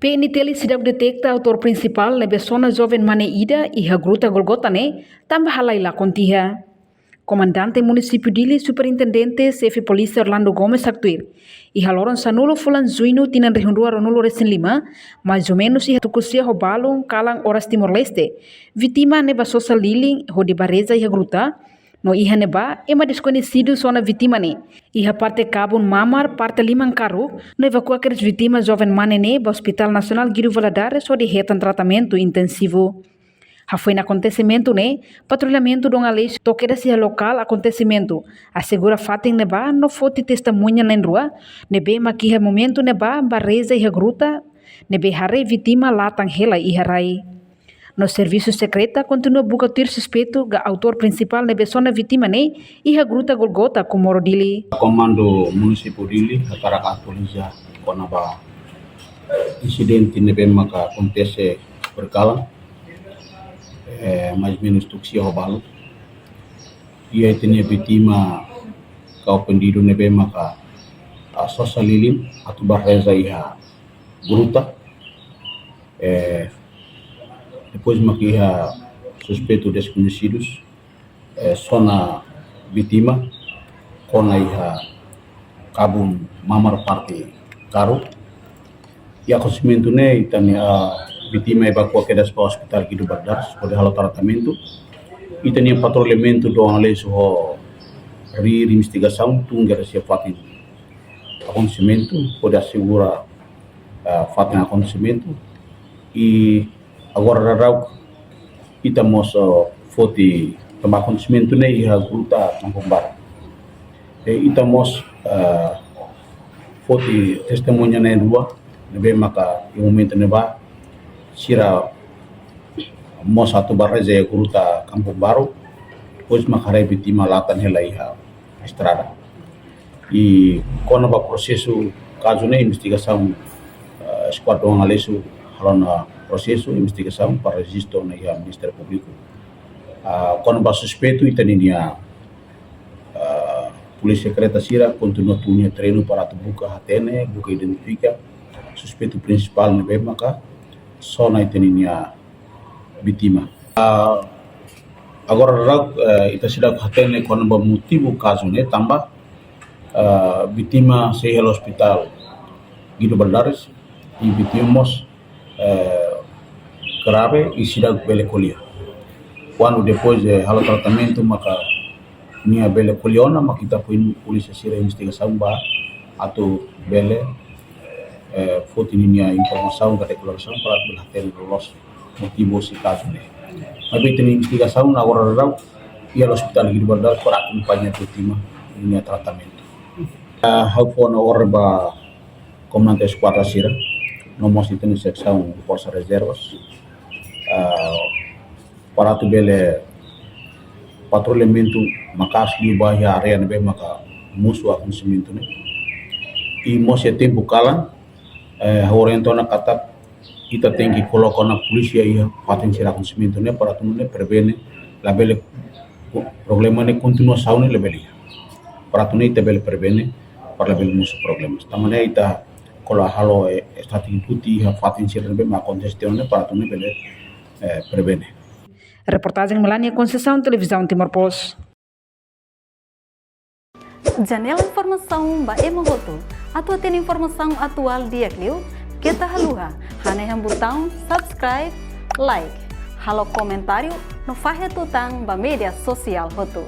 PNTL sidak detekta autor principal na persona jovem Mane Ida e a Gruta Golgota ne tambah halaila contiha. Comandante município Dili, superintendente chefe polícia Orlando Gomes actuir. E haloron sanulo fulan juino tinan rehundua ronulo recém lima, mais ou menos e tukusia robalum kalang horas Timor-Leste. Vítima neba social liling ho de bareza e a gruta, no iha neba ema desconhecido sona vítima ne. Iha parte cabun mamar parte limang karu no evacua aqueles vítimas jovem Mane ba Hospital Nacional Guido Valadares onde retam tratamento intensivo. Foi no acontecimento, patrulhamento de uma lei toqueira-se local acontecimento. Assegura fatem neba no fote testemunha na rua, nebe maquiha momento neba barreza e gruta, nebe hare vítima latang hela e harai. No serviço secreta continua bucatir suspeito ga autor principal nebe sona vítima e a gruta Golgota com moro dili. Comando município Dili, a polícia konaba incidente nebe maka acontece berkala. Mais ou menos tuksia robalo e aí tinha vítima kau pendido nebe maka social lilim atau barreza iha gruta depois maquiha suspeito desconhecidos sona vítima kona iha kabum mamar parte karu e acontecimento ne itani vítima evacuada para o hospital Guido Valadares por halo tratamento e tinha patrulhamento do análise ho investigação tungera se fatin acontecimento pode assegurar fatin acontecimento e agora rarau estamos foto também acontecimento né e a gruta Tambombar e estamos foto testemunha na rua nebe maka em momento neba sira mo satu barreza e gruta Kampung Baru depois makarei vítima latan hela iha estrada e quando o processo caso ne investigação esquadrão alesu halona processo investigação para registro na iha Ministério Público quando o suspeito itaninia polícia secreta sira continua punya treino para buka hatene buka identifica suspeito principal nebe maka sona iteninya vítima. Agora ita sudah hatene kono ba motivo caso ne tambah vítima se helo hospital Guido Valadares e vítimos grave e sudah bele colia. Quando depois halo tratamento maka nia bele coliona maka kita pun polícia sira investigação ba atau bele foto niya informação da declaração para ter los motivos e caso né. Mas bem tem investigação agora rau e ao hospital Guido Valadares para acompanhar a vítima em tratamento. How for na hora ba comandante esquadra sira no mostra tem secção de forças reservas para tu bele patrulhamento makas di bahia area nebe maka musuh acontecimento né. E mostra tempo kalan orientona kata kita tem que colocar na polícia aí fatin sira acontecimento né para tu não prevene la bele problema ne continuação ne lebeli para tu não te bele prevene para bele muitos problemas tamane ita kalau halo strategi tuti fatin sira be ma contestação ne para tu não bele prevene. Reportagem Melania Conceição, Televisão Timor-Post. Janela informação ba emogoto. Atua tem informação atual dia Clio, kita haluha, hane botão subscribe, like, halo comentário, no fahe tutang ba media sosial hotu.